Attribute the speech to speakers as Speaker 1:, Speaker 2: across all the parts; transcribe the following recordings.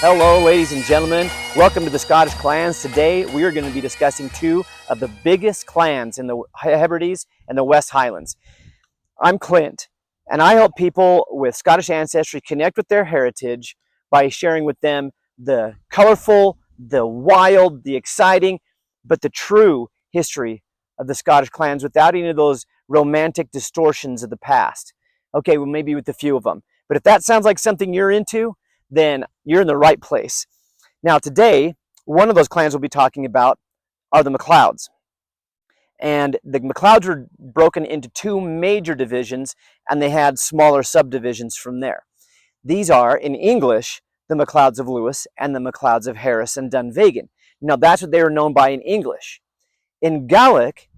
Speaker 1: Hello, ladies and gentlemen. Welcome to the Scottish Clans. Today, we are going to be discussing two of the biggest clans in the Hebrides and the West Highlands. I'm Clint, and I help people with Scottish ancestry connect with their heritage by sharing with them the colorful, the wild, the exciting, but the true history of the Scottish clans without any of those romantic distortions of the past. Okay, well, maybe with a few of them. But if that sounds like something you're into, then you're in the right place. Now today, one of those clans we'll be talking about are the MacLeods. And the MacLeods were broken into two major divisions, and they had smaller subdivisions from there. These are, in English, the MacLeods of Lewis and the MacLeods of Harris and Dunvegan. Now that's what they were known by in English. In Gaelic,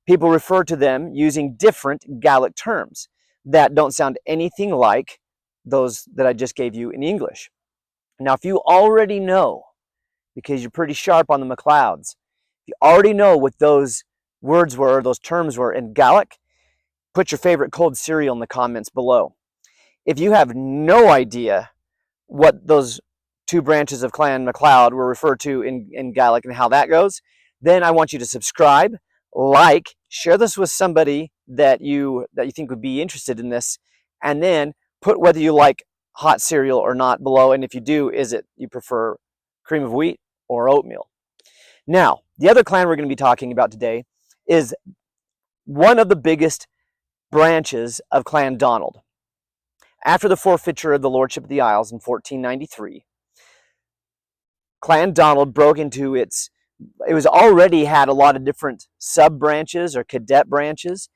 Speaker 1: people refer to them using different Gaelic terms that don't sound anything like those that I just gave you in English. Now, if you already know, because you're pretty sharp on the MacLeods, if you already know what those words were, those terms were in Gaelic, put your favorite cold cereal in the comments below. If you have no idea what those two branches of Clan MacLeod were referred to in Gaelic and how that goes, then I want you to subscribe, like, share this with somebody that you think would be interested in this, and then put whether you like hot cereal or not below, and if you do, is it you prefer cream of wheat or oatmeal? Now, the other clan we're going to be talking about today is one of the biggest branches of Clan Donald. After the forfeiture of the Lordship of the Isles in 1493, Clan Donald broke into it was already had a lot of different sub-branches or cadet branches,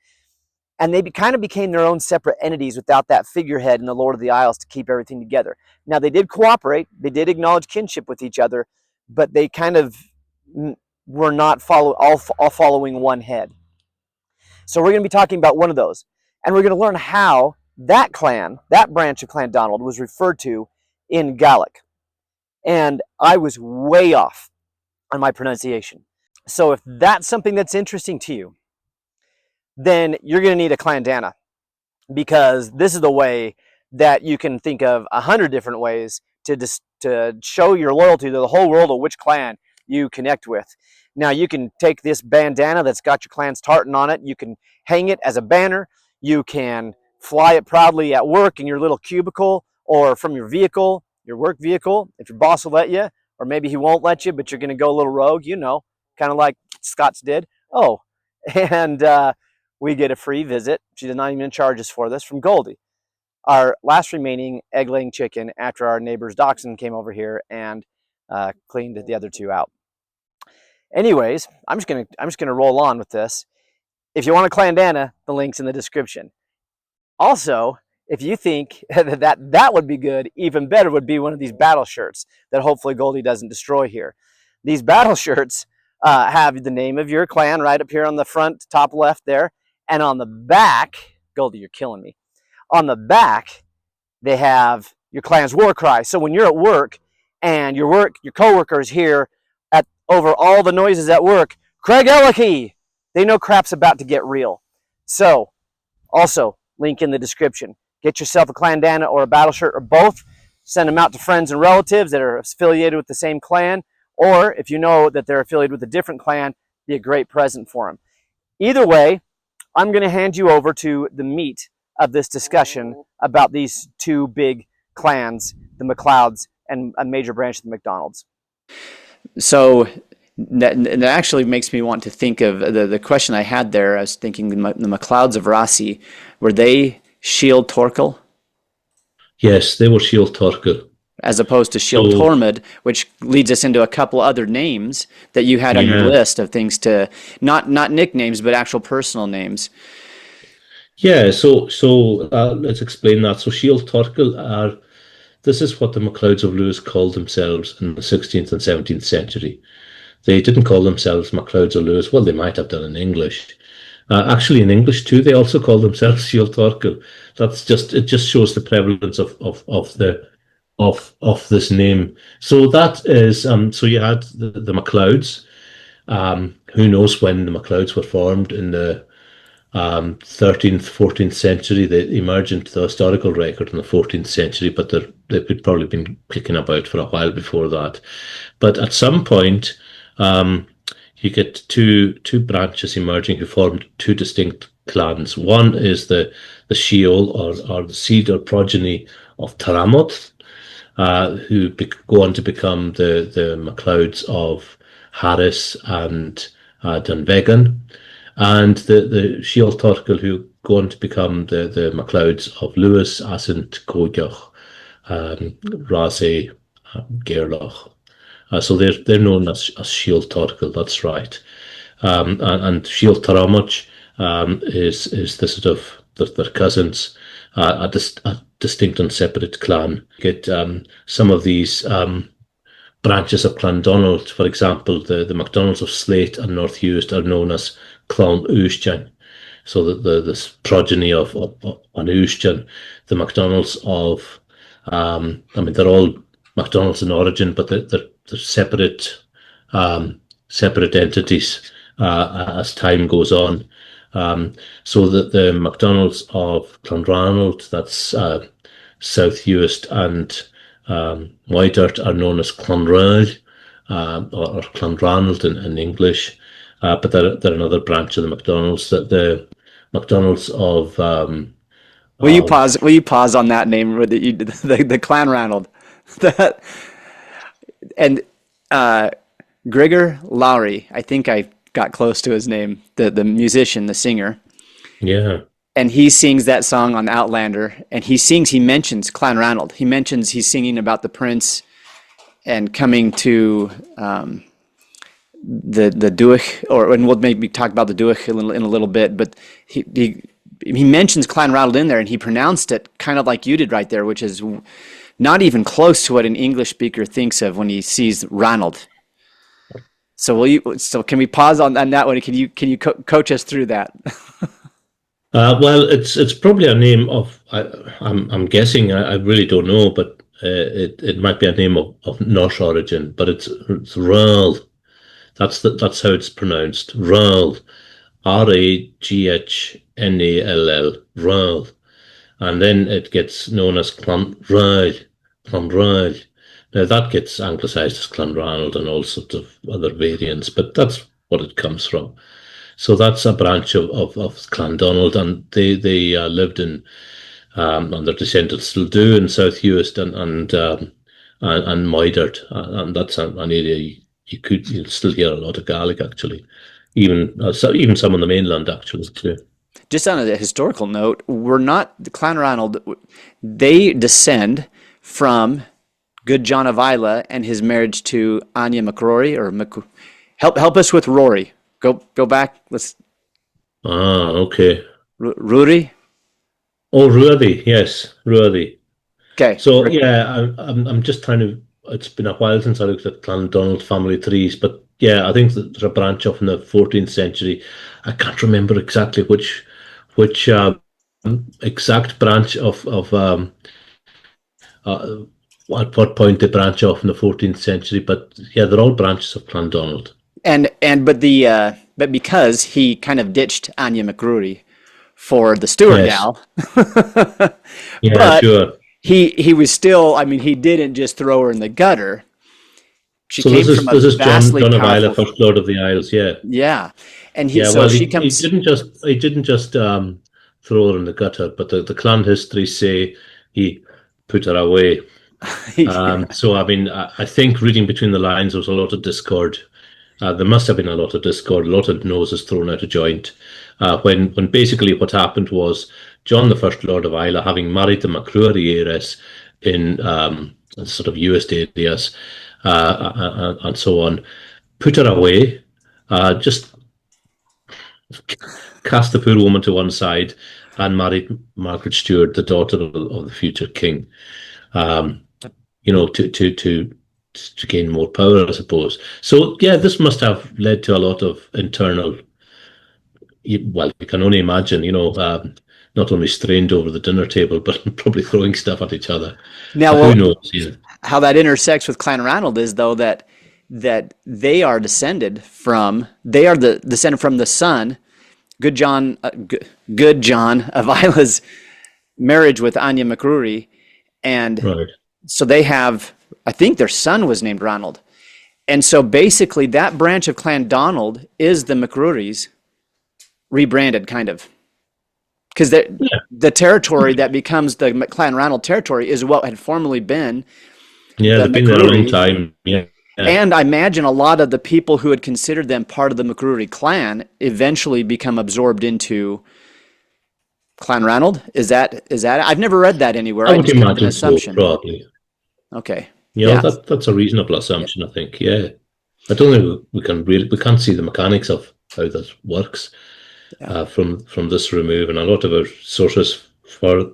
Speaker 1: and they kind of became their own separate entities without that figurehead in the Lord of the Isles to keep everything together. Now, they did cooperate, they did acknowledge kinship with each other, but they kind of were not all following one head. So we're going to be talking about one of those, and we're going to learn how that clan, that branch of Clan Donald, was referred to in Gaelic. And I was way off on my pronunciation. So if that's something that's interesting to you, then you're going to need a clandana, because this is the way that you can think of 100 different ways to show your loyalty to the whole world of which clan you connect with. Now, you can take this bandana that's got your clan's tartan on it, you can hang it as a banner, you can fly it proudly at work in your little cubicle or from your vehicle, your work vehicle, if your boss will let you, or maybe he won't let you, but you're going to go a little rogue, you know, kind of like Scots did. Oh, and we get a free visit. She did not even charge us for this, from Goldie, our last remaining egg-laying chicken after our neighbor's dachshund came over here and cleaned the other two out. Anyways, I'm just gonna roll on with this. If you want a clandana, the link's in the description. Also, if you think that would be good, even better would be one of these battle shirts that hopefully Goldie doesn't destroy here. These battle shirts have the name of your clan right up here on the front, top left there. And on the back, Goldie, you're killing me. On the back, they have your clan's war cry. So when you're at work and your coworkers hear over all the noises at work, Craig Ellicky, they know crap's about to get real. So, also, link in the description. Get yourself a clandana or a battle shirt or both. Send them out to friends and relatives that are affiliated with the same clan. Or if you know that they're affiliated with a different clan, be a great present for them. Either way, I'm going to hand you over to the meat of this discussion about these two big clans, the MacLeods and a major branch of the MacDonalds.
Speaker 2: So that actually makes me want to think of the question I had there. I was thinking the MacLeods of Rossi, were they Shield Torkel?
Speaker 3: Yes, they were Shield Torkel.
Speaker 2: As opposed to Shield Tormod, which leads us into a couple other names that you had on your list of things to, not nicknames, but actual personal names.
Speaker 3: Yeah, so let's explain that. So Shield Torkel this is what the MacLeods of Lewis called themselves in the 16th and 17th century. They didn't call themselves MacLeods of Lewis. Well, they might have done in English. Actually, in English too, they also call themselves Shield Torkel. It just shows the prevalence of this name. So that is so you had the MacLeods. Who knows when the MacLeods were formed in the 13th, 14th century? They emerged into the historical record in the 14th century, but they'd probably been kicking about for a while before that. But at some point, you get two branches emerging who form two distinct clans. One is the Sheol, or the seed or progeny of Taramoth, who go on to become the MacLeods of Harris and Dunvegan, and the Sheol Torkel, who go on to become the MacLeods of Lewis, Assynt, Coigach, Raze, Gairloch. So they're known as Sheol Torkel. That's right. And Sheol Taramoch is the sort of their cousins, a distinct and separate clan. Get some of these branches of MacDonald, for example, the MacDonalds of Slate and North Uist are known as Clan Uistjan. So the progeny of an Uistjan, the MacDonalds of, they're all MacDonalds in origin, but they're separate entities as time goes on. So that the MacDonalds of Clanranald, that's South Uist, and Moidart are known as Clanranald, or Clanranald in English, but they're another branch of the MacDonalds. That the MacDonalds of
Speaker 2: Will you pause? Will you pause on that name? The Clanranald, that and Grigor Lowry. I think I got close to his name. The musician, the singer.
Speaker 3: Yeah.
Speaker 2: And he sings that song on Outlander, and he mentions Clanranald. He's singing about the prince and coming to the Duach, and we'll maybe talk about the Duach in a little bit, but he mentions Clanranald in there, and he pronounced it kind of like you did right there, which is not even close to what an English speaker thinks of when he sees Ranald. So can we pause on that one? Can you coach us through that?
Speaker 3: Well, it's probably a name of, I'm guessing, I really don't know, but it might be a name of Norse origin, but it's Rall. That's how it's pronounced. Rall. Raghnall. Rall. And then it gets known as Clanrall. Now that gets anglicized as Clanranald and all sorts of other variants, but that's what it comes from. So that's a branch of Clandonald, and they lived in, and their descendants still do, in South Uist and Moidart, and that's an area you'll still hear a lot of Gaelic, actually, even some on the mainland, actually, too.
Speaker 2: Just on a historical note, the Clanranald, they descend from Good John of Isla and his marriage to Anya McRory, or help us with Rory. Go back. Let's.
Speaker 3: Okay.
Speaker 2: Rory.
Speaker 3: Oh, Ruadi. Yes, Ruadi.
Speaker 2: Okay.
Speaker 3: So yeah, I'm just trying to. It's been a while since I looked at Clandonald family trees, but yeah, I think that there's a branch off in the 14th century. I can't remember exactly which exact branch of at what point they branch off in the 14th century, but yeah, they're all branches of Clandonald.
Speaker 2: But because he kind of ditched Anya McRory for the Stewart gal,
Speaker 3: yeah,
Speaker 2: but
Speaker 3: sure.
Speaker 2: He was still. I mean, he didn't just throw her in the gutter. She
Speaker 3: so
Speaker 2: came
Speaker 3: this
Speaker 2: from
Speaker 3: is
Speaker 2: a vastly
Speaker 3: John of
Speaker 2: powerful.
Speaker 3: Isla, first Lord of the Isles. Yeah.
Speaker 2: Yeah, and
Speaker 3: He
Speaker 2: comes.
Speaker 3: didn't just throw her in the gutter, but the clan histories say he put her away. So I mean, I think reading between the lines, there was a lot of discord. There must have been a lot of discord, a lot of noses thrown out of joint. When basically what happened was John, the first Lord of Isla, having married the MacRory heiress in sort of Uist areas and so on, put her away, just cast the poor woman to one side, and married Margaret Stuart, the daughter of the future king. To gain more power, I suppose. So yeah, this must have led to a lot of internal. Well, you can only imagine, not only strained over the dinner table, but probably throwing stuff at each other.
Speaker 2: Now,
Speaker 3: who knows? Yeah.
Speaker 2: How that intersects with Clanranald is, though, that they are descended from the son, Good John of Isla's marriage with Anya McRory, and
Speaker 3: right.
Speaker 2: So they have, I think their son was named Ronald. And so basically that branch of Clan Donald is the McCrories rebranded, kind of. Because
Speaker 3: Yeah,
Speaker 2: the territory that becomes the Clan Ronald territory is what had formerly been
Speaker 3: yeah,
Speaker 2: the
Speaker 3: they've been there a long
Speaker 2: McCrories.
Speaker 3: time. Yeah, yeah,
Speaker 2: And I imagine a lot of the people who had considered them part of the McCrory clan eventually become absorbed into Clan Ronald. Is that? I've never read that anywhere.
Speaker 3: I
Speaker 2: I
Speaker 3: would
Speaker 2: just made an
Speaker 3: imagine so,
Speaker 2: assumption.
Speaker 3: probably.
Speaker 2: Okay.
Speaker 3: You know,
Speaker 2: Yeah.
Speaker 3: that's a reasonable assumption, I think. Yeah, I don't think we can't see the mechanics of how this works
Speaker 2: Yeah.
Speaker 3: from this remove, and a lot of our sources for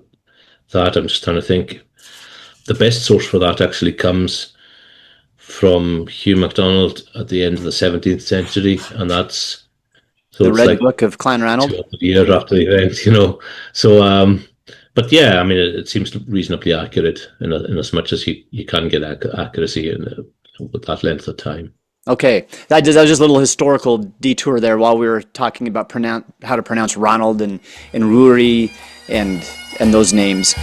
Speaker 3: that. I'm just trying to think. The best source for that actually comes from Hugh MacDonald at the end of the 17th century, and that's so
Speaker 2: The
Speaker 3: it's
Speaker 2: Red
Speaker 3: like
Speaker 2: Book of Clan Ronald.
Speaker 3: 200 years after the event, you know. So, but yeah, I mean, it seems reasonably accurate in as much as you can get accuracy with that length of time.
Speaker 2: Okay, that was just a little historical detour there while we were talking about how to pronounce Ronald and Rory and those names.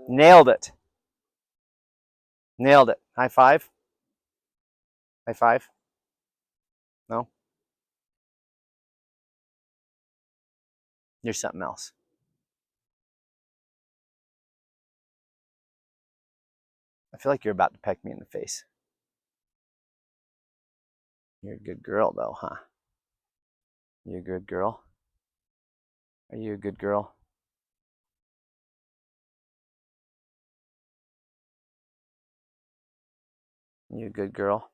Speaker 1: Nailed it. Nailed it. High five. High five. No, you're something else. I feel like you're about to peck me in the face. You're a good girl, though, huh? You a good girl? Are you a good girl? You a good girl?